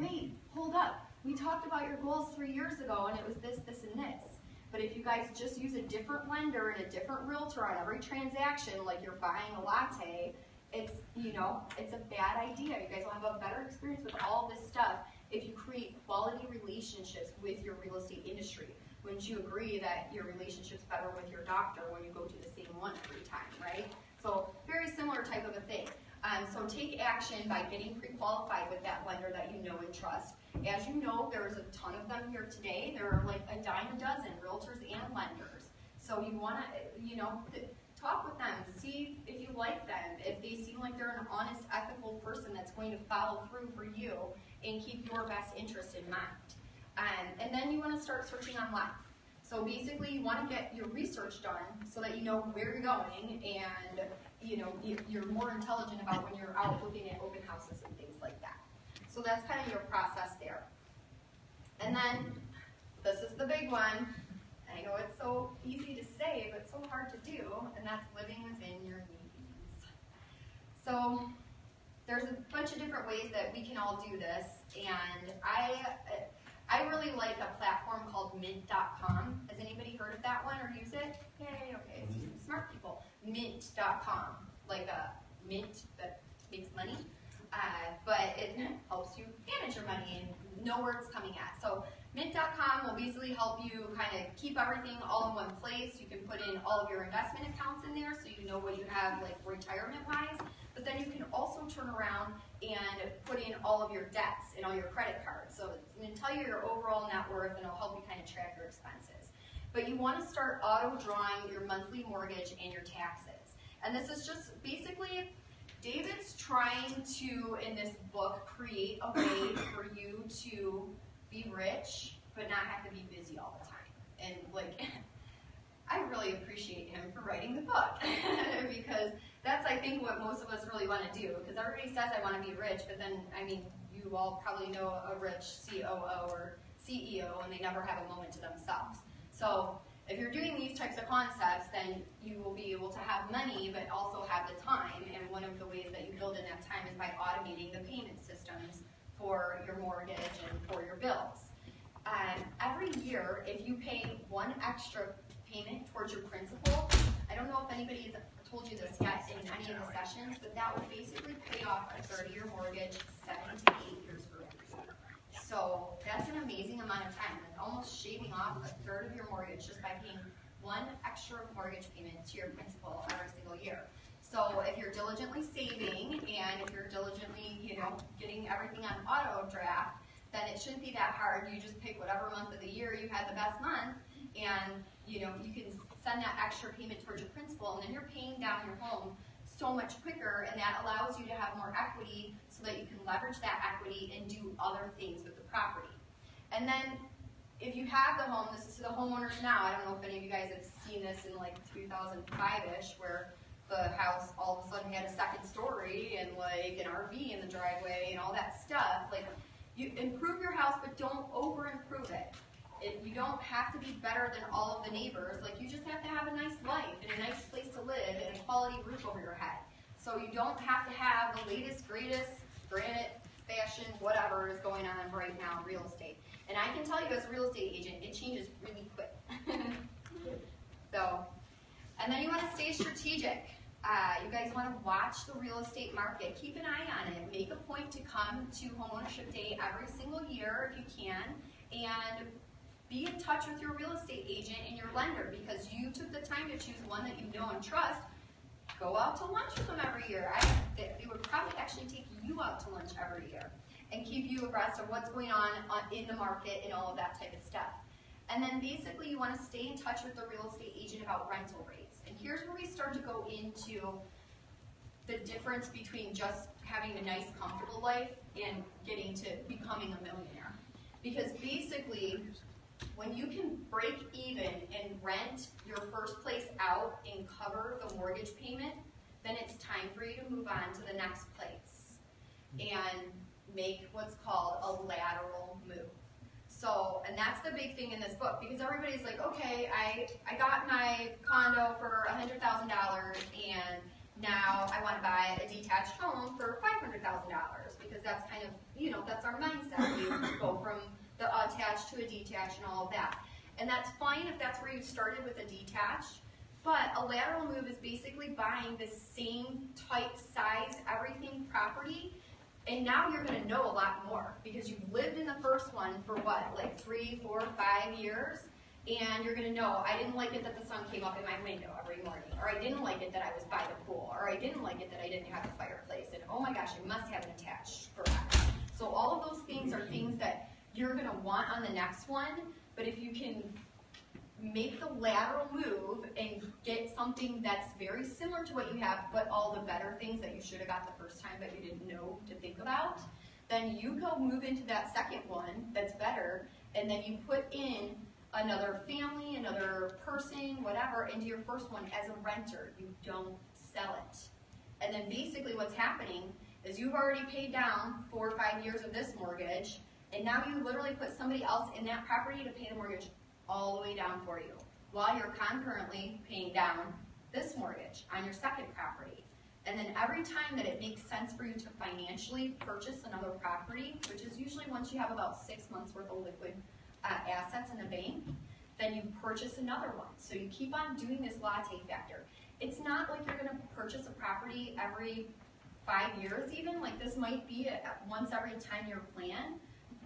wait, hold up. We talked about your goals 3 years ago and it was this, this, and this. But if you guys just use a different lender and a different realtor on every transaction, like you're buying a latte, it's a bad idea. You guys will have a better experience with all this stuff if you create quality relationships with your real estate industry. Wouldn't you agree that your relationship's better with your doctor when you go to the same one every time, right? So very similar type of a thing. So take action by getting pre-qualified with that lender that you know and trust. As you know, there's a ton of them here today. There are like a dime a dozen, realtors and lenders. So you want to, talk with them, see if you like them, if they seem like they're an honest, ethical person that's going to follow through for you and keep your best interest in mind. And then you want to start searching online. So basically you want to get your research done so that you know where you're going and you're more intelligent about when you're out looking at open houses and things like that. So that's kind of your process there. And then this is the big one. I know it's so easy to say, but so hard to do, and that's living within your means. So there's a bunch of different ways that we can all do this, and I really like a platform called mint.com. Has anybody heard of that one or use it? Yay, okay, it's smart people. Mint.com, like a mint that makes money, but it helps you manage your money and know where it's coming at. So mint.com will basically help you kind of keep everything all in one place. You can put in all of your investment accounts in there so you know what you have like retirement-wise, but then you can also turn around and put in all of your debts and all your credit cards. So it's going to tell you your overall net worth and it'll help you kind of track your expenses. But you want to start auto-drawing your monthly mortgage and your taxes. And this is just basically, David's trying to, in this book, create a way for you to be rich, but not have to be busy all the time. And like, I really appreciate him for writing the book because that's, I think, what most of us really want to do. Because everybody says I want to be rich, but then, I mean, you all probably know a rich COO or CEO, and they never have a moment to themselves. So if you're doing these types of concepts, then you will be able to have money, but also have the time. And one of the ways that you build in that time is by automating the payment systems for your mortgage and for your bills. Every year, if you pay one extra payment towards your principal, I don't know if anybody has told you this yet in any of the sessions, but that will basically pay off a 30-year mortgage 7 to 8 years early. So that's an amazing amount of time, like almost shaving off a third of your mortgage just by paying one extra mortgage payment to your principal every single year. So if you're diligently saving and if you're diligently, getting everything on auto draft, then it shouldn't be that hard. You just pick whatever month of the year you had the best month, and you can send that extra payment towards your principal, and then you're paying down your home so much quicker, and that allows you to have more equity so that you can leverage that equity and do other things with the property. And then if you have the home, this is to the homeowners now. I don't know if any of you guys have seen this in like 2005-ish, where the house all of a sudden had a second story and like an RV in the driveway and all that stuff. Like, you improve your house, but don't over improve it. You don't have to be better than all of the neighbors. Like, you just have to have a nice life and a nice place to live and a quality roof over your head. So you don't have to have the latest, greatest, granite, fashion, whatever is going on right now in real estate. And I can tell you as a real estate agent, it changes really quick. And then you want to stay strategic. You guys want to watch the real estate market. Keep an eye on it. Make a point to come to homeownership day every single year if you can, and be in touch with your real estate agent and your lender because you took the time to choose one that you know and trust. Go out to lunch with them every year. They would probably actually take you out to lunch every year and keep you abreast of what's going on in the market and all of that type of stuff. And then basically you want to stay in touch with the real estate agent about rental rates. And here's where we start to go into the difference between just having a nice, comfortable life and getting to becoming a millionaire. Because basically, when you can break even and rent your first place out and cover the mortgage payment, then it's time for you to move on to the next place and make what's called a lateral move. So, and that's the big thing in this book, because everybody's like, okay, I got my condo for $100,000 and now I want to buy a detached home for $500,000 because that's kind of, that's our mindset. go from the attached to a detached and all of that. And that's fine if that's where you started with a detached, but a lateral move is basically buying the same type, size, everything property, and now you're going to know a lot more because you've lived in the first one for what, like 3, 4, 5 years, and you're going to know, I didn't like it that the sun came up in my window every morning, or I didn't like it that I was by the pool, or I didn't like it that I didn't have a fireplace, and oh my gosh, I must have an attached garage. So all of those things are things that you're going to want on the next one, but if you can make the lateral move and get something that's very similar to what you have, but all the better things that you should have got the first time but you didn't know to think about, then you go move into that second one that's better, and then you put in another family, another person, whatever, into your first one as a renter. You don't sell it. And then basically what's happening is you've already paid down 4 or 5 years of this mortgage, and now you literally put somebody else in that property to pay the mortgage all the way down for you, while you're concurrently paying down this mortgage on your second property. And then every time that it makes sense for you to financially purchase another property, which is usually once you have about 6 months worth of liquid assets in a bank, then you purchase another one. So you keep on doing this latte factor. It's not like you're going to purchase a property every 5 years even, like this might be once every 10-year plan.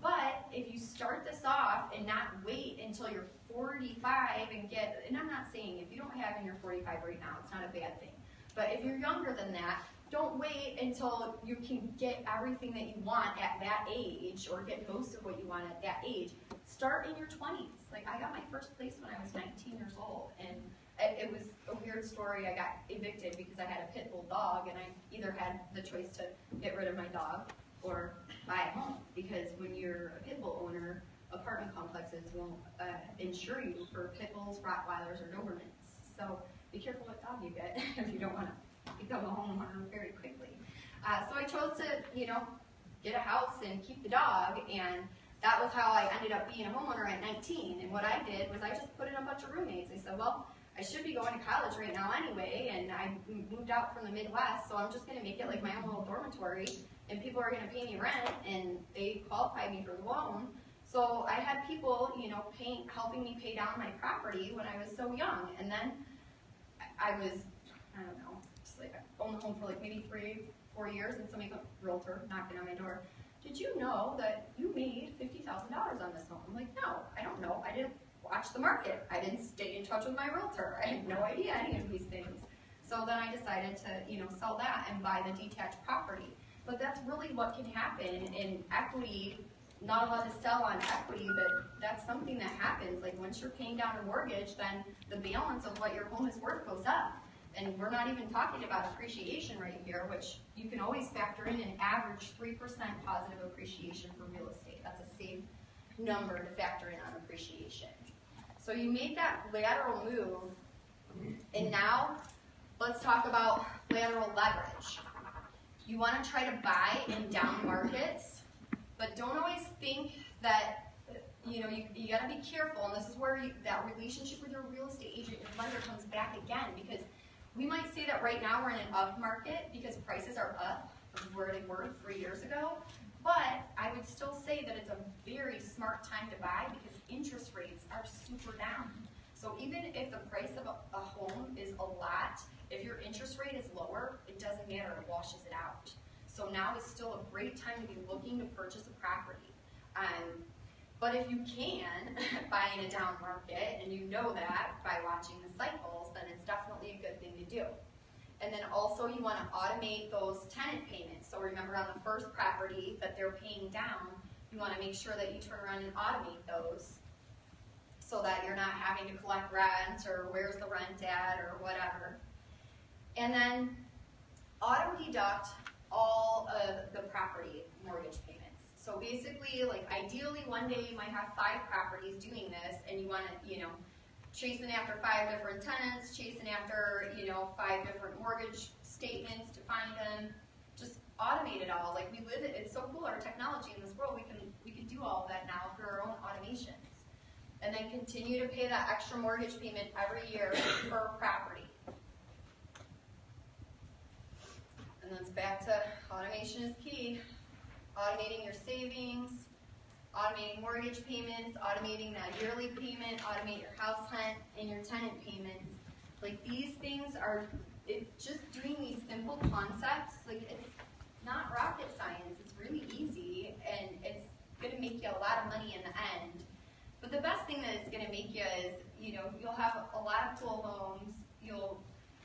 But if you start this off and not wait until you're 45 and get, and I'm not saying if you don't have in your 45 right now, it's not a bad thing. But if you're younger than that, don't wait until you can get everything that you want at that age, or get most of what you want at that age. Start in your 20s. Like, I got my first place when I was 19 years old, and it was a weird story. I got evicted because I had a pit bull dog, and I either had the choice to get rid of my dog or buy a home, because when you're a pit bull owner, apartment complexes won't insure you for pit bulls, Rottweilers, or Dobermans. So be careful what dog you get if you don't want to become a homeowner very quickly. So I chose to, get a house and keep the dog, and that was how I ended up being a homeowner at 19. And what I did was I just put in a bunch of roommates. I said, well, I should be going to college right now anyway, and I moved out from the Midwest, so I'm just going to make it like my own little dormitory, and people are going to pay me rent, and they qualified me for the loan. So I had people, helping me pay down my property when I was so young. And then I was, I don't know, just like I owned the home for like maybe 3, 4 years, and somebody, realtor, knocking on my door. Did you know that you made $50,000 on this home? I'm like, no, I don't know. I didn't watch the market. I didn't stay in touch with my realtor. I had no idea any of these things. So then I decided to, sell that and buy the detached property. But that's really what can happen in equity. Not allowed to sell on equity, but that's something that happens. Like once you're paying down a mortgage, then the balance of what your home is worth goes up. And we're not even talking about appreciation right here, which you can always factor in an average 3% positive appreciation for real estate. That's a safe number to factor in on appreciation. So you made that lateral move, and now let's talk about lateral leverage. You want to try to buy in down markets, but don't always think that, you got to be careful, and this is where that relationship with your real estate agent and lender comes back again, because we might say that right now we're in an up market because prices are up from where they were 3 years ago, but I would still say that it's a very smart time to buy because interest rates are super down. So even if the price of a home is a lot, if your interest rate is lower, it doesn't matter, it washes it out. So now is still a great time to be looking to purchase a property. But if you can buy in a down market, and you know that by watching the cycles, then it's definitely a good thing to do. And then also you want to automate those tenant payments. So remember on the first property that they're paying down, you want to make sure that you turn around and automate those so that you're not having to collect rent or where's the rent at or whatever. And then auto deduct all of the property mortgage payments. So basically, like ideally one day you might have 5 properties doing this, and you want to, chasing after 5 different tenants, chasing after, 5 different mortgage statements to find them. Just automate it all. Like we live it. It's so cool, our technology in this world. We can do all of that now through our own automations. And then continue to pay that extra mortgage payment every year per property. And then it's back to automation is key. Automating your savings, automating mortgage payments, automating that yearly payment, automate your house hunt and your tenant payments. Like these things are, just doing these simple concepts, like it's not rocket science, it's really easy and it's gonna make you a lot of money in the end. But the best thing that it's gonna make you is, you'll have a lot of cool homes, you'll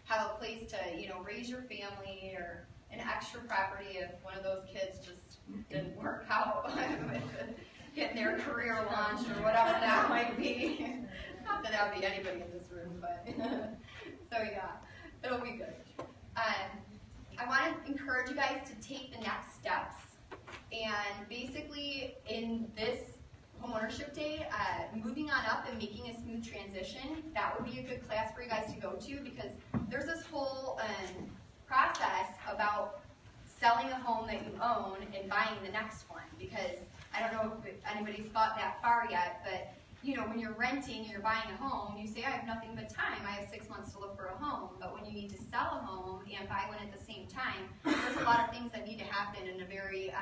have a place to, raise your family or an extra property if one of those kids just didn't work out with getting their career launched or whatever that might be. Not that that would be anybody in this room, but so yeah, it'll be good. I want to encourage you guys to take the next steps, and basically in this homeownership day, moving on up and making a smooth transition, that would be a good class for you guys to go to, because there's this whole process about selling a home that you own and buying the next one, because I don't know if anybody's thought that far yet, but when you're renting and you're buying a home, you say, I have nothing but time, I have 6 months to look for a home, but when you need to sell a home and buy one at the same time, there's a lot of things that need to happen in a very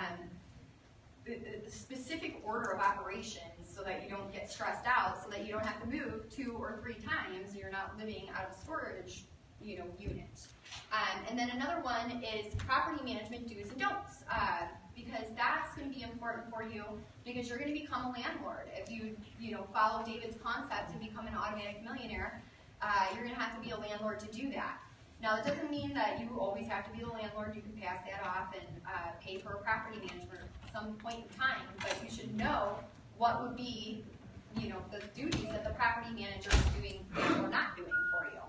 specific order of operations so that you don't get stressed out, so that you don't have to move 2 or 3 times, you're not living out of storage unit. And then another one is property management do's and don'ts, because that's going to be important for you, because you're going to become a landlord. If you follow David's concept to become an automatic millionaire, you're going to have to be a landlord to do that. Now, that doesn't mean that you always have to be the landlord. You can pass that off and pay for a property management at some point in time, but you should know what would be the duties that the property manager is doing or not doing for you.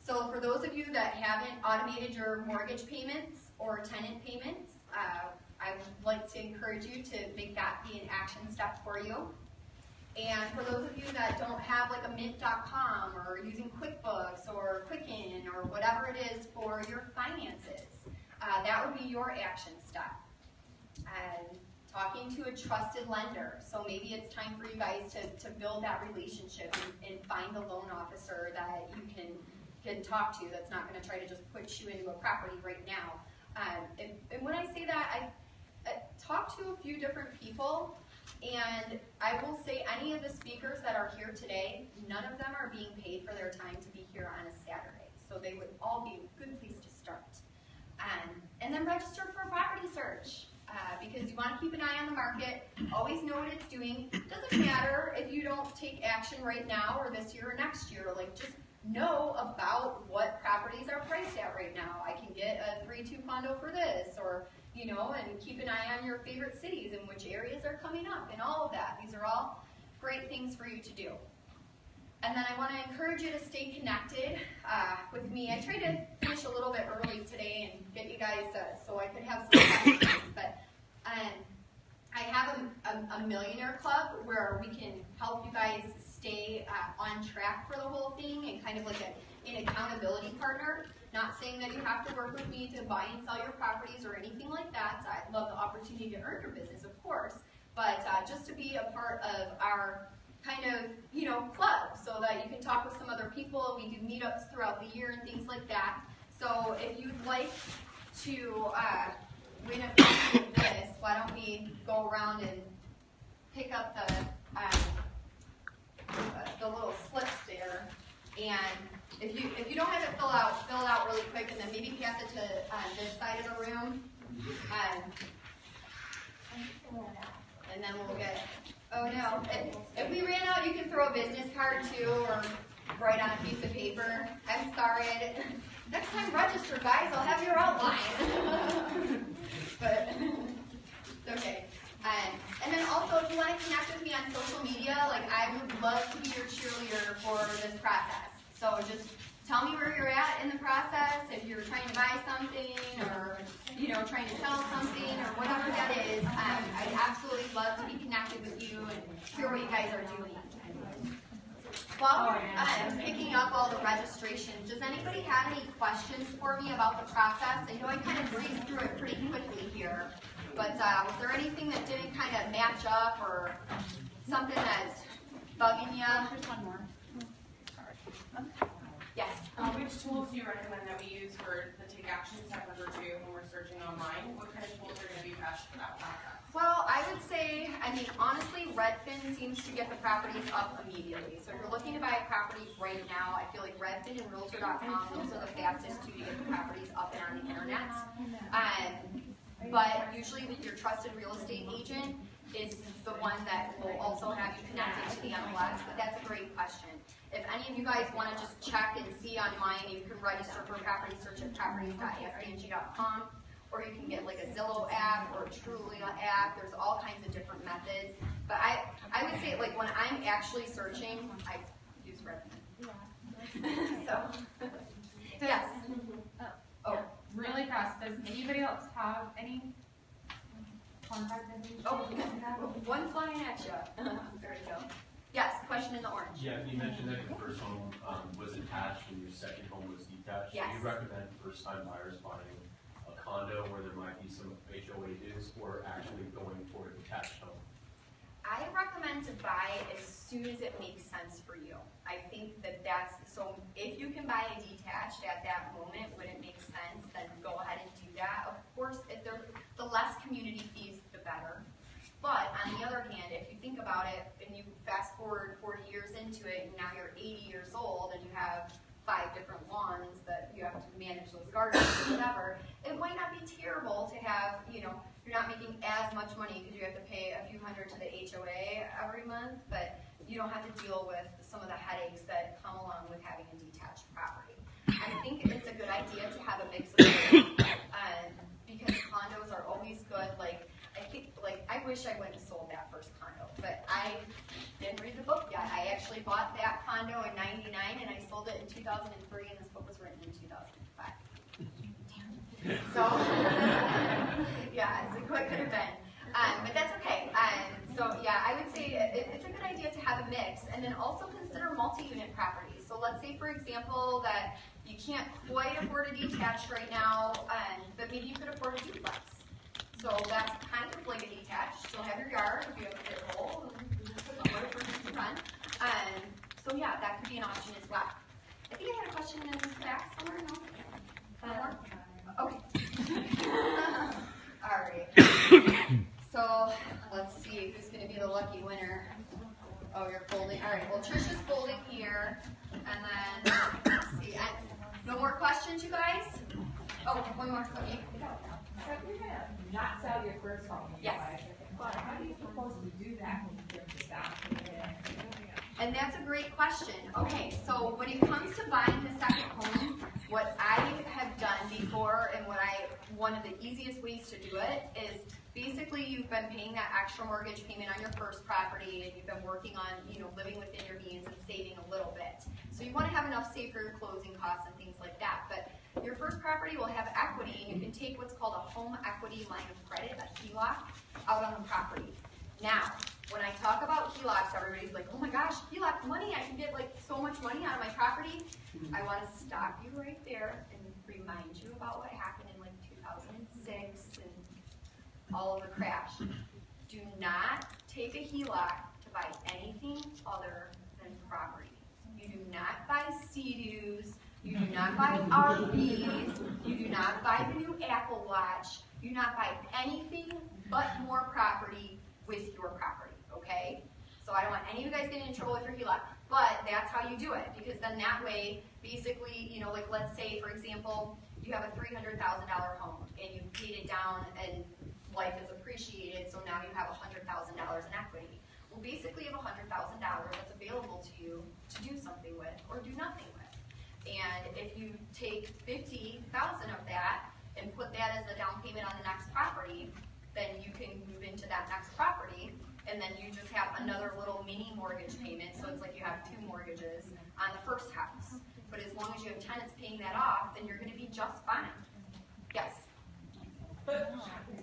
So for those of you that haven't automated your mortgage payments or tenant payments, I would like to encourage you to make that be an action step for you. And for those of you that don't have like a mint.com or using QuickBooks or Quicken or whatever it is for your finances, that would be your action step. Talking to a trusted lender. So maybe it's time for you guys to build that relationship and find a loan officer that you can talk to that's not going to try to just push you into a property right now. And when I say that, I talk to a few different people, and I will say any of the speakers that are here today, none of them are being paid for their time to be here on a Saturday. So they would all be a good place to start. And then register for a property search. Because you want to keep an eye on the market, always know what it's doing. It doesn't matter if you don't take action right now or this year or next year. Like, just know about what properties are priced at right now. I can get a 3-2 condo for this, or and keep an eye on your favorite cities and which areas are coming up and all of that. These are all great things for you to do. And then I want to encourage you to stay connected with me. I tried to finish a little bit early today and get you guys so I could have some questions, but I have a millionaire club where we can help you guys stay on track for the whole thing, and kind of like an accountability partner. Not saying that you have to work with me to buy and sell your properties or anything like that. I'd love the opportunity to earn your business, of course, but just to be a part of our kind of, club, so that you can talk with some other people. We do meetups throughout the year and things like that. So if you'd like to win a copy of this, why don't we go around and pick up the little slips there, and if you don't have it, fill it out really quick, and then maybe pass it to this side of the room, and then we'll get. Oh no, if we ran out, you can throw a business card too, or write on a piece of paper. I'm sorry, next time register, guys, I'll have your outline. But it's okay. And then also, if you want to connect with me on social media, like, I would love to be your cheerleader for this process. So just tell me where you're at in the process, if you're trying to buy something, or trying to sell something, or whatever that is. I'd absolutely love to be connected with you and hear what you guys are doing. While we're picking up all the registrations, does anybody have any questions for me about the process? I know I kind of breezed through it pretty quickly here, but was there anything that didn't kind of match up, or something that's bugging you? There's one more. Yes. Which tools do you recommend that we use for the take action step number 2 when we're searching online? What kind of tools are going to be best for that process? Well, I would say I mean, honestly, Redfin seems to get the properties up immediately. So if you're looking to buy a property right now, I feel like Redfin and Realtor.com, those are the fastest two to get the properties up and on the internet. But usually your trusted real estate agent is the one that will also have you connected to the MLS, but that's a great question. If any of you guys want to just check and see online, you can register for property search at properties.askang.com, or you can get like a Zillow app or a Trulia app. There's all kinds of different methods. But I would say, like, when I'm actually searching, I use Redfin. So, yes. Oh. Really fast, does anybody else have any contact information? Oh, one flying at you. There you go. Yes, question in the orange. Yeah, you mentioned that your first home was attached and your second home was detached. Yes. Do you recommend first-time buyers buying a condo where there might be some HOA dues, or actually going for a detached home? I recommend to buy as soon as it makes sense for you. I think that's, so if you can buy a detached at that moment when it makes sense, then go ahead and do that. Of course, if the less community fees, the better. But on the other hand, if you think about it, and you fast forward 40 years into it, and now you're 80 years old, and you have 5 different lawns that you have to manage those gardens or whatever, it might not be terrible to have, you know, you're not making as much money because you have to pay a few hundred to the HOA every month, but you don't have to deal with some of the headaches that come along with having a detached property. I think it's a good idea to have a mix of both, because condos are always good. Like, I wish I went and sold that first condo, but I didn't read the book yet. I actually bought that condo in '99 and I sold it in 2003, and this book was written in 2005. So, yeah, it's what could have been. But that's okay. So yeah, I would say it's a good idea to have a mix, and then also consider multi-unit properties. So let's say, for example, that you can't quite afford a detached right now, but maybe you could afford a duplex. So that's kind of like a detached. Still have your yard if you have a pit hole, whatever you run. So yeah, that could be an option as well. I think I had a question in the back somewhere. No? Okay. All right. So let's see who's going to be the lucky winner. Oh, you're folding. All right. Well, Trisha's folding here, and then let's see. No more questions, you guys? Oh, one more. Okay. So if you're gonna not sell your first home, Yes. But how do you propose to do that when you get the down payment? And that's a great question. Okay, so when it comes to buying the second home, what I have done before, and one of the easiest ways to do it is basically you've been paying that extra mortgage payment on your first property, and you've been working on, living within your means and saving a little bit. So you want to have enough saved for your closing costs and things like that. But your first property will have equity, and you can take what's called a home equity line of credit, a HELOC, out on the property. Now, when I talk about HELOCs, everybody's like, oh my gosh, HELOC money, I can get like so much money out of my property. I want to stop you right there and remind you about what happened in like 2006 and all of the crash. Do not take a HELOC to buy anything other than property. You do not buy Sea-Doos. You do not buy RVs. You do not buy the new Apple Watch. You do not buy anything but more property with your property, okay? So I don't want any of you guys getting in trouble with your HELOC, but that's how you do it, because then that way, basically, like let's say, for example, you have a $300,000 home and you've paid it down and life is appreciated, so now you have $100,000 in equity. Well, basically you have $100,000 that's available to you to do something with or do nothing with. And if you take $50,000 of that and put that as the down payment on the next property, then you can move into that next property, and then you just have another little mini mortgage payment, so it's like you have 2 mortgages on the first house. But as long as you have tenants paying that off, then you're going to be just fine. Yes? But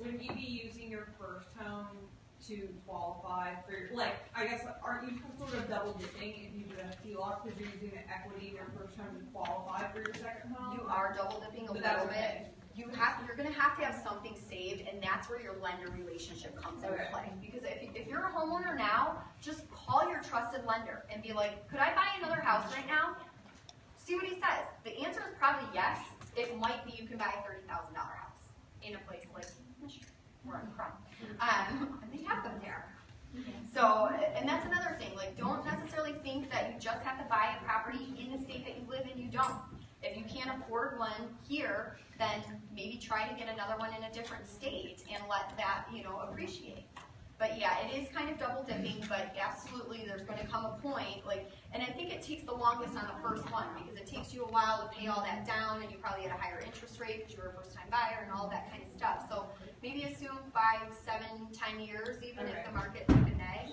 would you be using your first home to qualify for, I guess, aren't you sort of double dipping if you do a HELOC because you're using the equity in your first home to qualify for your second home? You are double dipping a little bit. You're going to have something saved, and that's where your lender relationship comes into play. Because if you're a homeowner now, just call your trusted lender and be like, could I buy another house right now? See what he says. The answer is probably yes. It might be you can buy a $30,000 house in a place like Michigan, where I'm from. And they have them there. So, and that's another thing, like, don't necessarily think that you just have to buy a property in the state that you live in, you don't. If you can't afford one here, then maybe try to get another one in a different state and let that, appreciate. But yeah, it is kind of double dipping, but absolutely there's gonna come a point, and I think it takes the longest on the first one, because it takes you a while to pay all that down, and you probably had a higher interest rate because you were a first time buyer and all of that kind of stuff. So maybe assume 5, 7, 10 years, even if the market took a neg.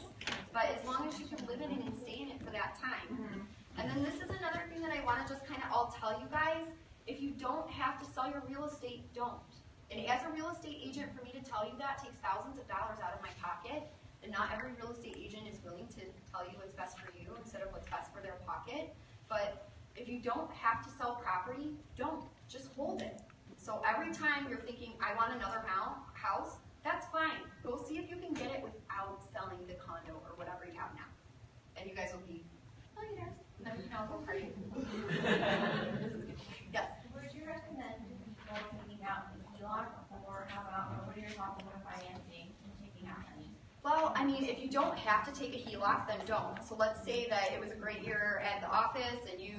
But as long as you can live in it and stay in it for that time. And then this is another thing that I wanna just kinda all tell you guys, if you don't have to sell your real estate, don't. And as a real estate agent, for me to tell you that takes thousands of dollars out of my pocket, and not every real estate agent is willing to tell you what's best for you instead of what's best for their pocket. But if you don't have to sell property, don't. Just hold it. So every time you're thinking, I want another house, that's fine. Go see if you can get it without selling the condo or whatever you have now. And you guys will be millionaires. And then we can all go party. Yes? Would you recommend people taking out the HELOC, or how about, what are your thoughts on financing and taking out money? Well, I mean, if you don't have to take a HELOC, then don't. So let's say that it was a great year at the office and you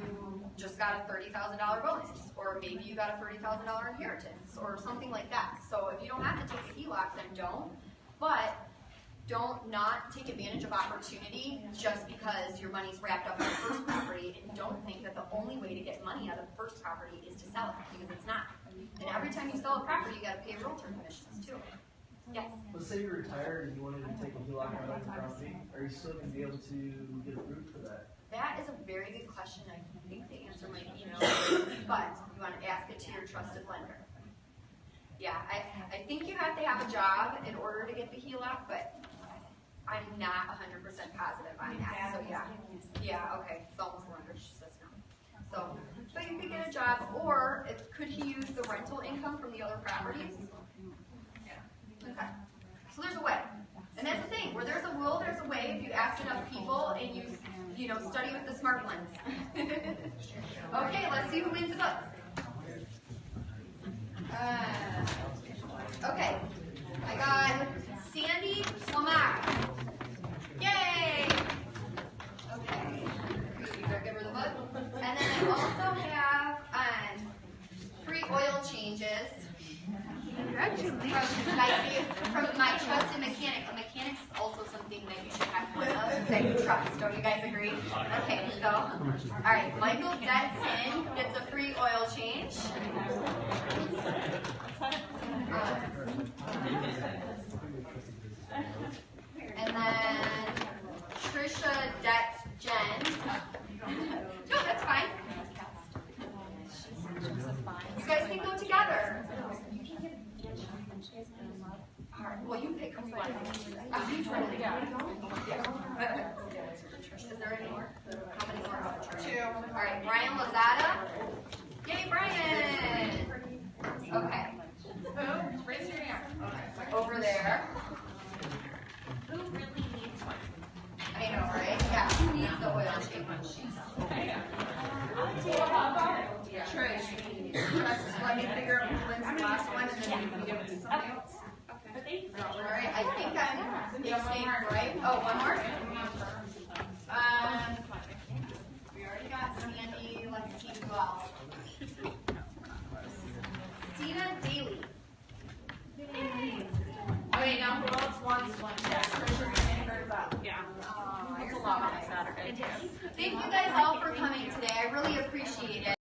just got a $30,000 bonus, or maybe you got a $30,000 inheritance, or something like that. So if you don't have to take a HELOC, then don't. But don't not take advantage of opportunity just because your money's wrapped up in the first property, and don't think that the only way to get money out of the first property is to sell it, because it's not. And every time you sell a property, you gotta pay realtor commissions too. Yes? Let's say you're retired and you wanted to take a HELOC out of the property. Are you still going to be able to get approved for that? That is a very good question. I think the answer might be no, but you want to ask it to your trusted lender. Yeah, I think you have to have a job in order to get the HELOC, but I'm not 100% positive on that. So yeah, okay, it's almost a lender system. So, but you could get a job, or could he use the rental income from the other properties? Okay. So there's a way. And that's the thing, where there's a will, there's a way if you ask enough people and you study with the smart ones. Okay, let's see who wins the book. Okay, I got Sandy Lamar. Yay! Okay, you are good with the book. And then I also have free oil changes. From my trusted mechanic. A mechanic's also something that you should have one of that you trust. Don't you guys agree? Okay, so, alright, Michael Detson gets a free oil change. And then Trisha Jen. No, that's fine. You guys can go together. Well, you pick one. Is there any more? How many more? 2. All right, Brian Lozada. Yay, Brian! Okay. Who? Raise your hand. Over there. Who really needs one? I know, right? Yeah, who needs the oil change? Trish. Let me figure out who wins the last one, and then we can give it to somebody else. All right, I think I'm safe, right? Oh, one more? We already got Sandy. Let's see who else. Stina Daly. Okay, now who else wants one? Yeah. That's a lot on Saturday. Thank you guys all for